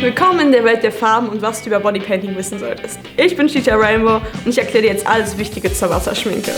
Willkommen in der Welt der Farben und was du über Bodypainting wissen solltest. Ich bin Shisha Rainbow und ich erkläre dir jetzt alles Wichtige zur Wasserschminke.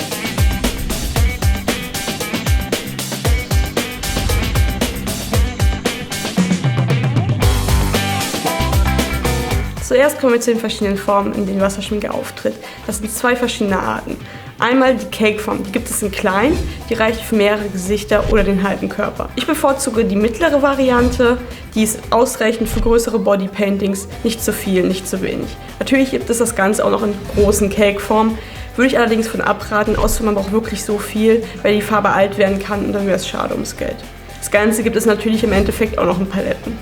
Zuerst kommen wir zu den verschiedenen Formen, in denen Wasserschminke auftritt. Das sind zwei verschiedene Arten. Einmal die Cake-Form, die gibt es in klein, die reicht für mehrere Gesichter oder den halben Körper. Ich bevorzuge die mittlere Variante, die ist ausreichend für größere Bodypaintings, nicht zu viel, nicht zu wenig. Natürlich gibt es das Ganze auch noch in großen Cake-Form, würde ich allerdings von abraten, außer man braucht wirklich so viel, weil die Farbe alt werden kann und dann wäre es schade ums Geld. Das Ganze gibt es natürlich im Endeffekt auch noch in Paletten.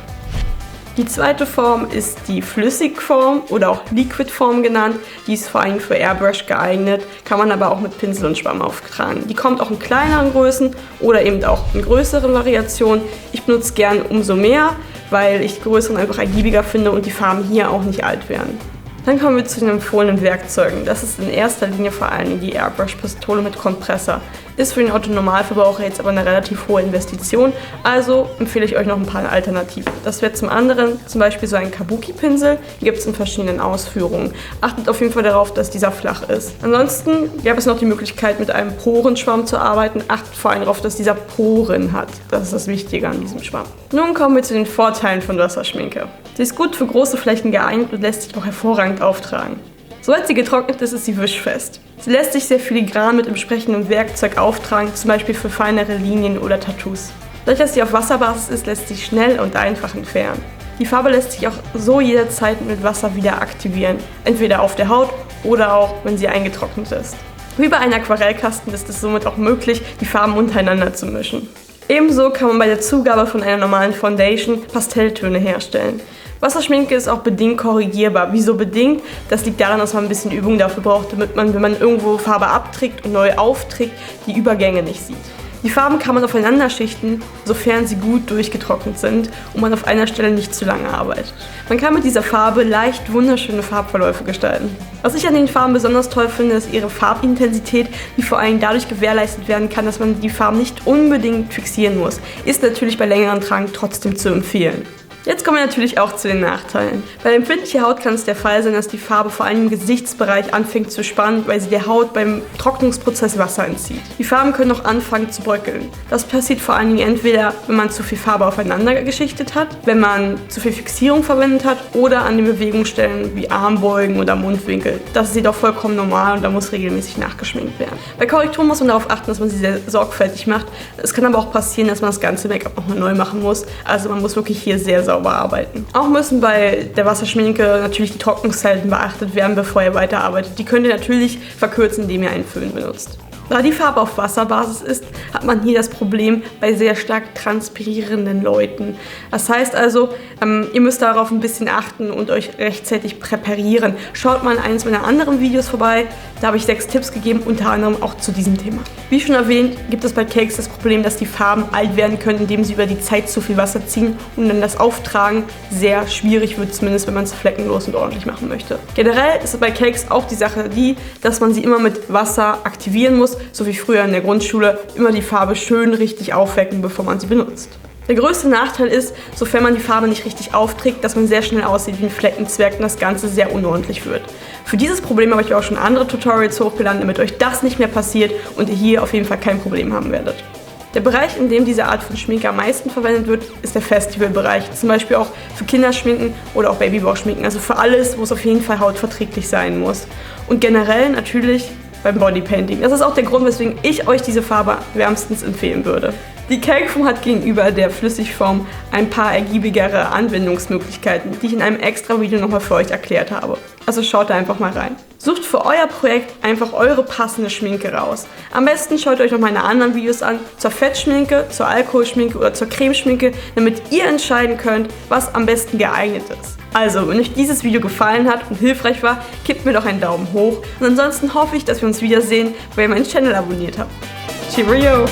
Die zweite Form ist die Flüssigform oder auch Liquidform genannt. Die ist vor allem für Airbrush geeignet, kann man aber auch mit Pinsel und Schwamm auftragen. Die kommt auch in kleineren Größen oder eben auch in größeren Variationen. Ich benutze gern umso mehr, weil ich die größeren einfach ergiebiger finde und die Farben hier auch nicht alt werden. Dann kommen wir zu den empfohlenen Werkzeugen. Das ist in erster Linie vor allem die Airbrush-Pistole mit Kompressor. Ist für den Otto-Normalverbraucher jetzt aber eine relativ hohe Investition, also empfehle ich euch noch ein paar Alternativen. Das wäre zum anderen zum Beispiel so ein Kabuki-Pinsel, die gibt es in verschiedenen Ausführungen. Achtet auf jeden Fall darauf, dass dieser flach ist. Ansonsten gäbe es noch die Möglichkeit, mit einem Porenschwamm zu arbeiten. Achtet vor allem darauf, dass dieser Poren hat. Das ist das Wichtige an diesem Schwamm. Nun kommen wir zu den Vorteilen von Wasserschminke. Sie ist gut für große Flächen geeignet und lässt sich auch hervorragend auftragen. Sobald sie getrocknet ist, ist sie wischfest. Sie lässt sich sehr filigran mit entsprechendem Werkzeug auftragen, zum Beispiel für feinere Linien oder Tattoos. Dadurch, dass sie auf Wasserbasis ist, lässt sich schnell und einfach entfernen. Die Farbe lässt sich auch so jederzeit mit Wasser wieder aktivieren, entweder auf der Haut oder auch, wenn sie eingetrocknet ist. Wie bei einem Aquarellkasten ist es somit auch möglich, die Farben untereinander zu mischen. Ebenso kann man bei der Zugabe von einer normalen Foundation Pastelltöne herstellen. Wasserschminke ist auch bedingt korrigierbar. Wieso bedingt? Das liegt daran, dass man ein bisschen Übung dafür braucht, damit man, wenn man irgendwo Farbe abträgt und neu aufträgt, die Übergänge nicht sieht. Die Farben kann man aufeinander schichten, sofern sie gut durchgetrocknet sind und man auf einer Stelle nicht zu lange arbeitet. Man kann mit dieser Farbe leicht wunderschöne Farbverläufe gestalten. Was ich an den Farben besonders toll finde, ist ihre Farbintensität, die vor allem dadurch gewährleistet werden kann, dass man die Farben nicht unbedingt fixieren muss. Ist natürlich bei längeren Tragen trotzdem zu empfehlen. Jetzt kommen wir natürlich auch zu den Nachteilen. Bei empfindlicher Haut kann es der Fall sein, dass die Farbe vor allem im Gesichtsbereich anfängt zu spannen, weil sie der Haut beim Trocknungsprozess Wasser entzieht. Die Farben können auch anfangen zu bröckeln. Das passiert vor allen Dingen entweder, wenn man zu viel Farbe aufeinander geschichtet hat, wenn man zu viel Fixierung verwendet hat oder an den Bewegungsstellen wie Armbeugen oder Mundwinkel. Das ist jedoch vollkommen normal und da muss regelmäßig nachgeschminkt werden. Bei Korrekturen muss man darauf achten, dass man sie sehr sorgfältig macht. Es kann aber auch passieren, dass man das ganze Make-up nochmal neu machen muss. Also man muss wirklich hier sehr sauber arbeiten. Auch müssen bei der Wasserschminke natürlich die Trocknungszeiten beachtet werden, bevor ihr weiterarbeitet. Die könnt ihr natürlich verkürzen, indem ihr einen Föhn benutzt. Da die Farbe auf Wasserbasis ist, hat man hier das Problem bei sehr stark transpirierenden Leuten. Das heißt also, ihr müsst darauf ein bisschen achten und euch rechtzeitig präparieren. Schaut mal in eines meiner anderen Videos vorbei, da habe ich 6 Tipps gegeben, unter anderem auch zu diesem Thema. Wie schon erwähnt, gibt es bei Cakes das Problem, dass die Farben alt werden können, indem sie über die Zeit zu viel Wasser ziehen und dann das Auftragen sehr schwierig wird, zumindest wenn man es fleckenlos und ordentlich machen möchte. Generell ist bei Cakes auch die Sache die, dass man sie immer mit Wasser aktivieren muss, so wie früher in der Grundschule, immer die Farbe schön richtig aufwecken, bevor man sie benutzt. Der größte Nachteil ist, sofern man die Farbe nicht richtig aufträgt, dass man sehr schnell aussieht wie ein Fleckenzwerg und das Ganze sehr unordentlich wird. Für dieses Problem habe ich auch schon andere Tutorials hochgeladen, damit euch das nicht mehr passiert und ihr hier auf jeden Fall kein Problem haben werdet. Der Bereich, in dem diese Art von Schminke am meisten verwendet wird, ist der Festivalbereich. Zum Beispiel auch für Kinderschminken oder auch Babybauschminken. Also für alles, wo es auf jeden Fall hautverträglich sein muss. Und generell natürlich beim Bodypainting. Das ist auch der Grund, weswegen ich euch diese Farbe wärmstens empfehlen würde. Die Cakeform hat gegenüber der Flüssigform ein paar ergiebigere Anwendungsmöglichkeiten, die ich in einem extra Video nochmal für euch erklärt habe. Also schaut da einfach mal rein. Sucht für euer Projekt einfach eure passende Schminke raus. Am besten schaut euch noch meine anderen Videos an, zur Fettschminke, zur Alkoholschminke oder zur Cremeschminke, damit ihr entscheiden könnt, was am besten geeignet ist. Also, wenn euch dieses Video gefallen hat und hilfreich war, gebt mir doch einen Daumen hoch. Und ansonsten hoffe ich, dass wir uns wiedersehen, weil ihr meinen Channel abonniert habt. Cheerio!